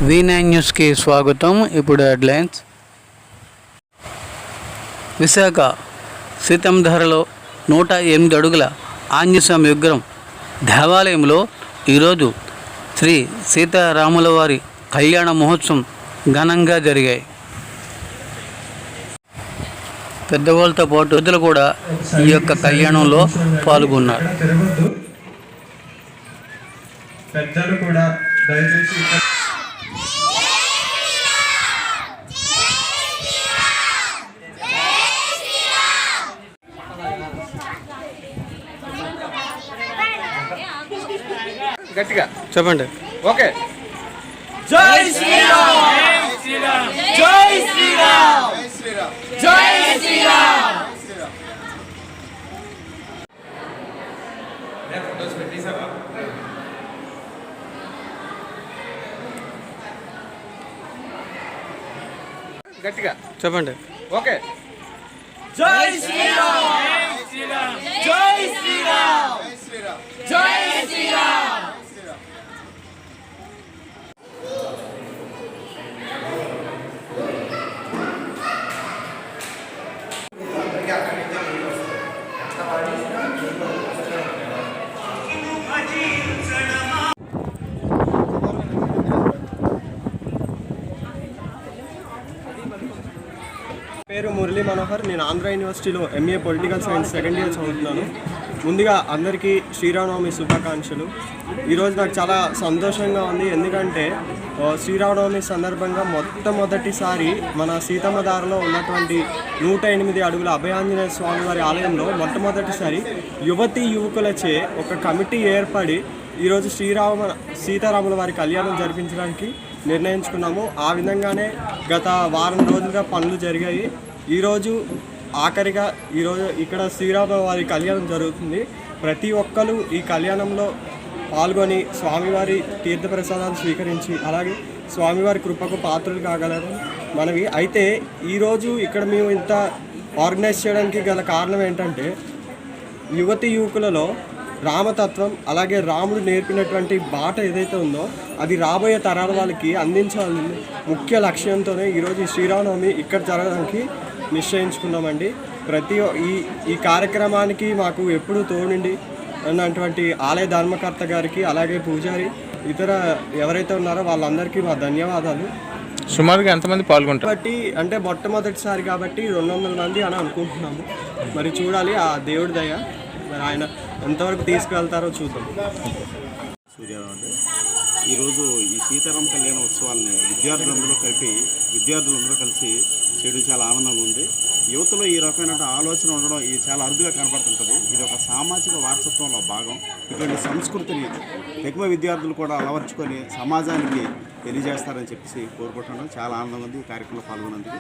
V9 న్యూస్కి స్వాగతం. ఇప్పుడు హెడ్లైన్స్. విశాఖ సీతంధారలో 108 అడుగుల ఆంజనేయస్వామి విగ్రహం దేవాలయంలో ఈరోజు శ్రీ సీతారాముల వారి కళ్యాణ మహోత్సవం ఘనంగా జరిగాయి. పెద్దవాళ్ళతో పాటు పెద్దలు కూడా ఈ యొక్క కళ్యాణంలో పాల్గొన్నారు. పెద్దలు కూడా దయచేసి గట్టిగా చెప్పండి. ఓకే. జై శ్రీరామ్, జై శ్రీరామ్, జై శ్రీరామ్. గట్టిగా చెప్పండి. ఓకే. జై శ్రీరామ్, జై శ్రీరామ్, జై శ్రీరామ్. పేరు మురళీ మనోహర్. నేను ఆంధ్ర యూనివర్సిటీలో MA political science second year చదువుతున్నాను. ముందుగా అందరికీ శ్రీరామనవమి శుభాకాంక్షలు. ఈరోజు నాకు చాలా సంతోషంగా ఉంది, ఎందుకంటే శ్రీరామనవమి సందర్భంగా మొట్టమొదటిసారి మన సీతమ్మధారలో ఉన్నటువంటి 108 అడుగుల అభయాంజనేయ స్వామి వారి ఆలయంలో మొట్టమొదటిసారి యువతీ యువకులచే ఒక కమిటీ ఏర్పడి ఈరోజు సీతారాముల వారి కళ్యాణం జరిపించడానికి నిర్ణయించుకున్నాము. ఆ విధంగానే గత వారం రోజులుగా పనులు జరిగాయి. ఈరోజు ఆఖరిగా ఈరోజు ఇక్కడ శ్రీరాముల వారి కళ్యాణం జరుగుతుంది. ప్రతి ఒక్కరూ ఈ కళ్యాణంలో పాల్గొని స్వామివారి తీర్థప్రసాదాలు స్వీకరించి అలాగే స్వామివారి కృపకు పాత్రలు కాగలరు మనవి. అయితే ఈరోజు ఇక్కడ మేము ఇంత ఆర్గనైజ్ చేయడానికి గల కారణం ఏంటంటే యువతి యువకులలో రామతత్వం అలాగే రాముడు నేర్పినటువంటి బాట ఏదైతే ఉందో అది రాబోయే తరాల వాళ్ళకి అందించాలని ముఖ్య లక్ష్యంతోనే ఈరోజు ఈ శ్రీరామనవమి ఇక్కడ జరగడానికి నిశ్చయించుకున్నామండి. ఈ కార్యక్రమానికి మాకు ఎప్పుడూ తోడుండి అన్నటువంటి ఆలయ ధర్మకర్త గారికి అలాగే పూజారి ఇతర ఎవరైతే ఉన్నారో వాళ్ళందరికీ మా ధన్యవాదాలు. సుమారుగా ఎంతమంది పాల్గొంటారు? కాబట్టి అంటే మొట్టమొదటిసారి కాబట్టి 200 మంది అని అనుకుంటున్నాము. మరి చూడాలి, ఆ దేవుడి దయ, మరి ఆయన ఎంతవరకు తీసుకెళ్తారో చూద్దాం. సూర్యారావు అండి. ఈరోజు ఈ సీతారామ కళ్యాణ ఉత్సవాలని విద్యార్థులందరూ కలిసి చేయడం చాలా ఆనందంగా ఉంది. యువతలో ఈ రకమైన ఆలోచన ఉండడం ఇది చాలా అరుదుగా కనపడుతుంటుంది. ఇది ఒక సామాజిక వారసత్వంలో భాగం. ఇటువంటి సంస్కృతిని ఎక్కువ విద్యార్థులు కూడా అలవర్చుకొని సమాజానికి తెలియజేస్తారని చెప్పేసి కోరుకుంటున్నాను. చాలా ఆనందంగా ఉంది ఈ కార్యక్రమంలో పాల్గొన్నందుకు.